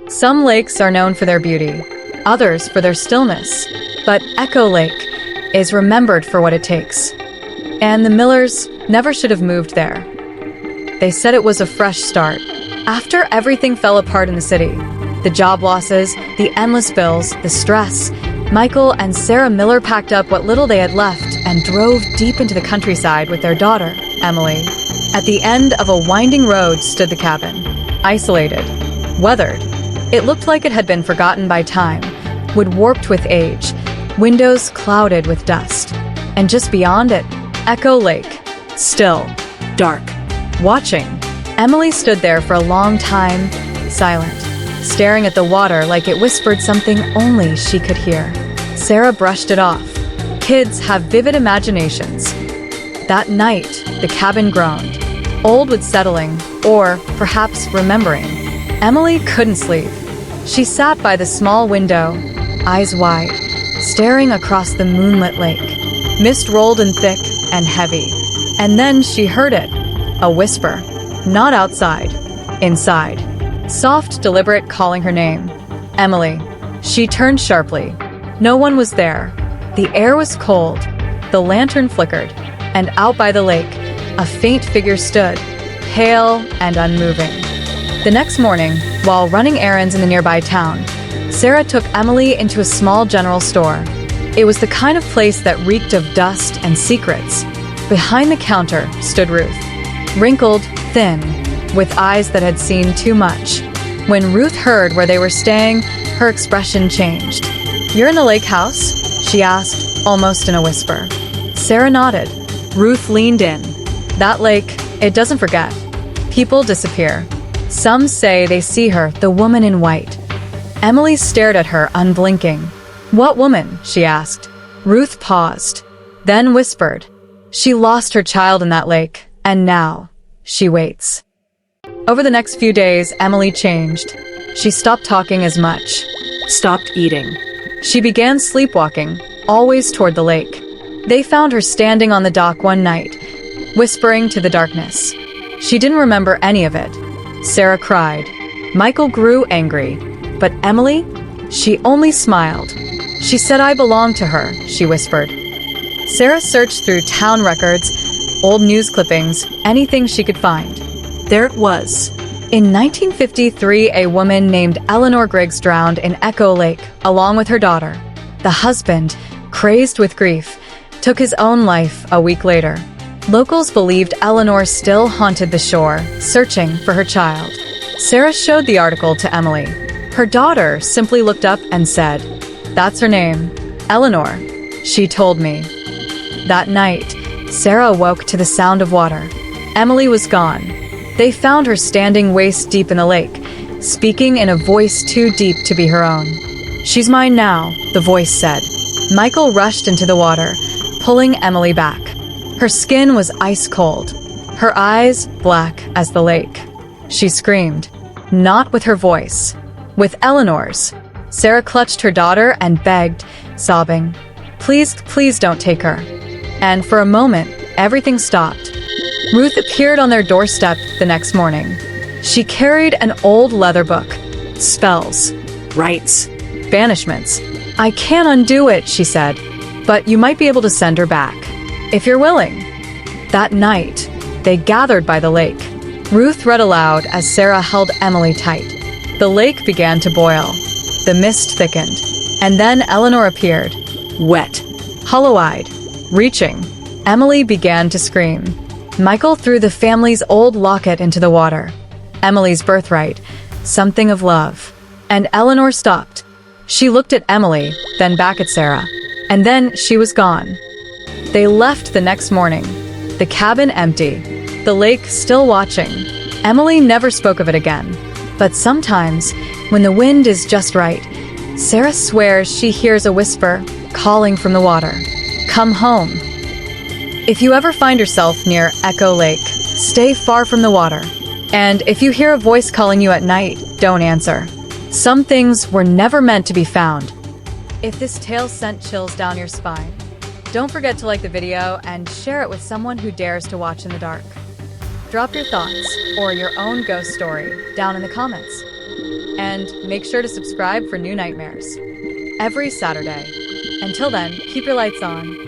Some lakes are known for their beauty, others for their stillness, but Echo Lake is remembered for what it takes. And the Millers never should have moved there. They said it was a fresh start. After everything fell apart in the city, the job losses, the endless bills, the stress, Michael and Sarah Miller packed up what little they had left and drove deep into the countryside with their daughter, Emily. At the end of a winding road stood the cabin, isolated, weathered. It looked like it had been forgotten by time, wood warped with age, windows clouded with dust. And just beyond it, Echo Lake, still, dark. Watching, Emily stood there for a long time, silent, staring at the water like it whispered something only she could hear. Sarah brushed it off. Kids have vivid imaginations. That night, the cabin groaned, old with settling, or perhaps remembering. Emily couldn't sleep. She sat by the small window, eyes wide, staring across the moonlit lake. Mist rolled in thick and heavy. And then she heard it, a whisper, not outside, inside. Soft, deliberate, calling her name. Emily. She turned sharply. No one was there. The air was cold. The lantern flickered. And out by the lake, a faint figure stood, pale and unmoving. The next morning, while running errands in the nearby town, Sarah took Emily into a small general store. It was the kind of place that reeked of dust and secrets. Behind the counter stood Ruth, wrinkled, thin, with eyes that had seen too much. When Ruth heard where they were staying, her expression changed. "You're in the lake house?" she asked, almost in a whisper. Sarah nodded. Ruth leaned in. "That lake, it doesn't forget. People disappear. Some say they see her, the woman in white." Emily stared at her, unblinking. "What woman?" she asked. Ruth paused, then whispered, "She lost her child in that lake, and now she waits." Over the next few days, Emily changed. She stopped talking as much, stopped eating. She began sleepwalking, always toward the lake. They found her standing on the dock one night, whispering to the darkness. She didn't remember any of it. Sarah cried. Michael grew angry. But Emily? She only smiled. "She said I belonged to her," she whispered. Sarah searched through town records, old news clippings, anything she could find. There it was. In 1953, a woman named Eleanor Griggs drowned in Echo Lake, along with her daughter. The husband, crazed with grief, took his own life a week later. Locals believed Eleanor still haunted the shore, searching for her child. Sarah showed the article to Emily. Her daughter simply looked up and said, "That's her name, Eleanor," she told me. That night, Sarah awoke to the sound of water. Emily was gone. They found her standing waist deep in the lake, speaking in a voice too deep to be her own. "She's mine now," the voice said. Michael rushed into the water, pulling Emily back. Her skin was ice cold, her eyes black as the lake. She screamed, not with her voice, with Eleanor's. Sarah clutched her daughter and begged, sobbing, "Please, please don't take her." And for a moment, everything stopped. Ruth appeared on their doorstep the next morning. She carried an old leather book. Spells, rites, banishments. "I can't undo it," she said, "but you might be able to send her back, if you're willing." That night, they gathered by the lake. Ruth read aloud as Sarah held Emily tight. The lake began to boil. The mist thickened. And then Eleanor appeared, wet, hollow-eyed, reaching. Emily began to scream. Michael threw the family's old locket into the water. Emily's birthright, something of love. And Eleanor stopped. She looked at Emily, then back at Sarah. And then she was gone. They left the next morning. The cabin empty. The lake still watching. Emily never spoke of it again. But sometimes, when the wind is just right, Sarah swears she hears a whisper calling from the water. "Come home." If you ever find yourself near Echo Lake, stay far from the water. And if you hear a voice calling you at night, don't answer. Some things were never meant to be found. If this tale sent chills down your spine, don't forget to like the video and share it with someone who dares to watch in the dark. Drop your thoughts or your own ghost story down in the comments. And make sure to subscribe for new nightmares every Saturday. Until then, keep your lights on.